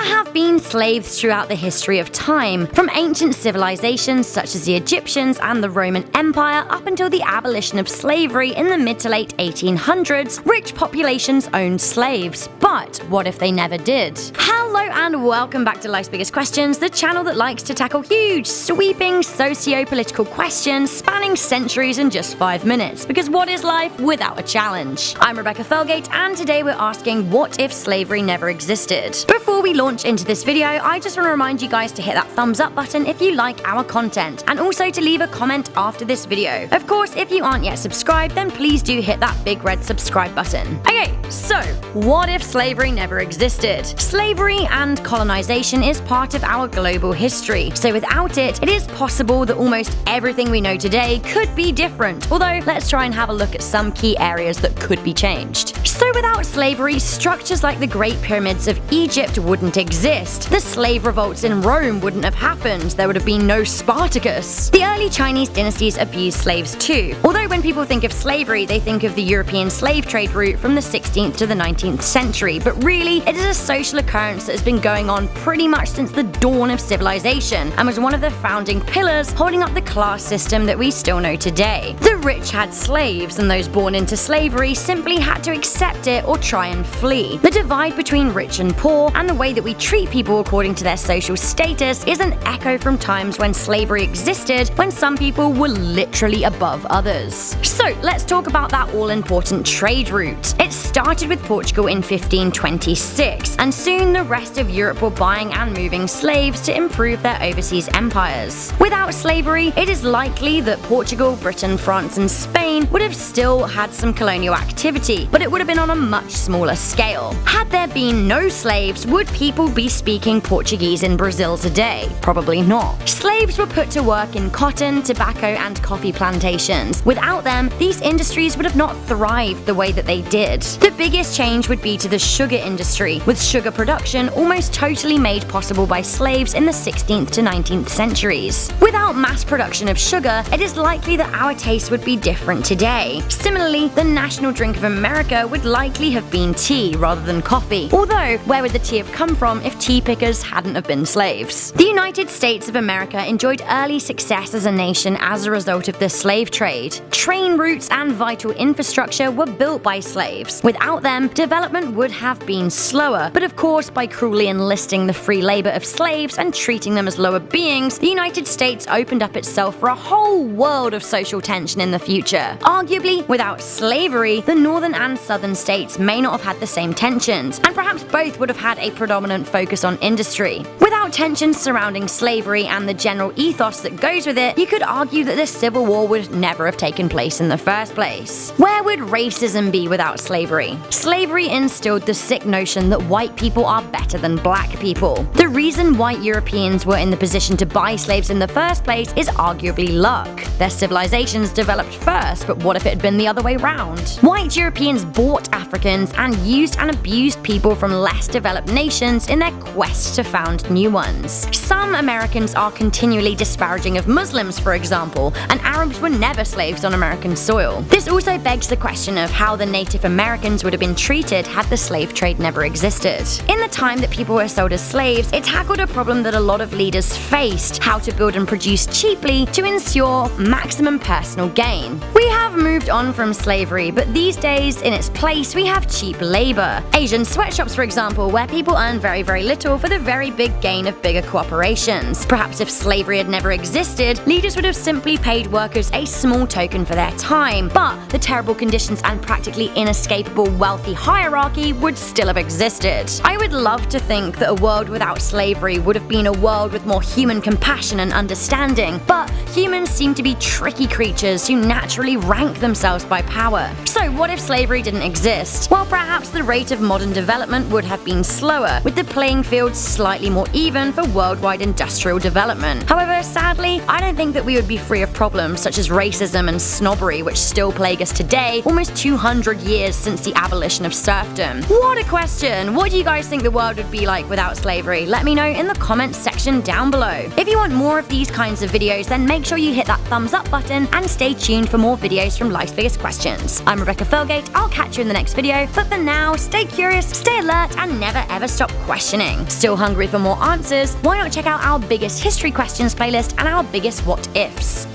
have been slaves throughout the history of time, from ancient civilizations such as the Egyptians and the Roman Empire up until the abolition of slavery in the mid to late 1800s. Rich populations owned slaves, but what if they never did? Hello and welcome back to Life's Biggest Questions, the channel that likes to tackle huge, sweeping, socio-political questions spanning centuries in just 5 minutes, because what is life without a challenge? I'm Rebecca Felgate, and today we're asking, what if slavery never existed? Before we launch into this video, I just want to remind you guys to hit that thumbs up button if you like our content, and also to leave a comment after this video. Of course, if you aren't yet subscribed, then please do hit that big red subscribe button. Okay, so what if slavery never existed? Slavery and colonization is part of our global history, so without it, it is possible that almost everything we know today could be different, although let's try and have a look at some key areas that could be changed. So without slavery, structures like the Great Pyramids of Egypt wouldn't exist. The slave revolts in Rome wouldn't have happened. There would have been no Spartacus. The early Chinese dynasties abused slaves too, although when people think of slavery, they think of the European slave trade route from the 16th to the 19th century, but really, it is a social occurrence that has been going on pretty much since the dawn of civilization, and was one of the founding pillars holding up the class system that we still know today. The rich had slaves, and those born into slavery simply had to accept it or try and flee. The divide between rich and poor, and the way that we treat people according to their social status, is an echo from times when slavery existed, when some people were literally above others. So let's talk about that all-important trade route. It started with Portugal in 1526, and soon the rest of Europe were buying and moving slaves to improve their overseas empires. Without slavery, it is likely that Portugal, Britain, France, and Spain would have still had some colonial activity, but it would have been on a much smaller scale. Had there been no slaves, would people be speaking Portuguese in Brazil today? Probably not. Slaves were put to work in cotton, tobacco, and coffee plantations. Without them, these industries would have not thrived the way that they did. The biggest change would be to the sugar industry, with sugar production almost totally made possible by slaves in the 16th to 19th centuries. Without mass production of sugar, it is likely that our taste would be different today. Similarly, the national drink of America would likely have been tea rather than coffee, although where would the tea have come from if tea pickers hadn't have been slaves? The United States of America enjoyed early success as a nation as a result of the slave trade. Train routes and vital infrastructure were built by slaves. Without them, development would have been slower, but of course, by cruelly enlisting the free labor of slaves and treating them as lower beings, the United States opened up itself for a whole world of social tension in the future. Arguably, without slavery, the northern and southern states may not have had the same tensions, and perhaps both would have had a predominant focus on industry. Without tensions surrounding slavery and the general ethos that goes with it, you could argue that the Civil War would never have taken place in the first place. Where would racism be without slavery? Slavery instilled the sick notion that white people are better than black people. The reason white Europeans were in the position to buy slaves in the first place is arguably luck. Their civilizations developed first, but what if it had been the other way round? White Europeans bought Africans and used and abused people from less developed nations in their quest to found new ones. Some Americans are continually disparaging of Muslims, for example, and Arabs were never slaves on American soil. This also begs the question of how the Native Americans would have been treated had the slave trade never existed. In the time that people were sold as slaves, it tackled a problem that a lot of leaders faced: how to build and produce cheaply to ensure maximum personal gain. We have moved on from slavery, but these days, in its place, we have cheap labor. Asian sweatshops, for example, where people earn very, very little for the very big gain of bigger corporations. Perhaps if slavery had never existed, leaders would have simply paid workers a small token for their time, but the terrible conditions and practically inescapable wealthy hierarchy would still have existed. I would love to think that a world without slavery would have been a world with more human compassion and understanding, but humans seem to be tricky creatures who naturally rank themselves by power. So what if slavery didn't exist? Well, perhaps the rate of modern development would have been slower, with the playing field slightly more even for worldwide industrial development. However, sadly, I don't think that we would be free of problems such as racism and snobbery, which still plague us today, almost 200 years since the abolition of serfdom. What a question! What do you guys think the world would be like without slavery? Let me know in the comments section down below. If you want more of these kinds of videos, then make sure you hit that thumbs up button and stay tuned for more videos videos from Life's Biggest Questions. I'm Rebecca Felgate, I'll catch you in the next video, but for now, stay curious, stay alert, and never ever stop questioning. Still hungry for more answers? Why not check out our biggest history questions playlist and our biggest what ifs?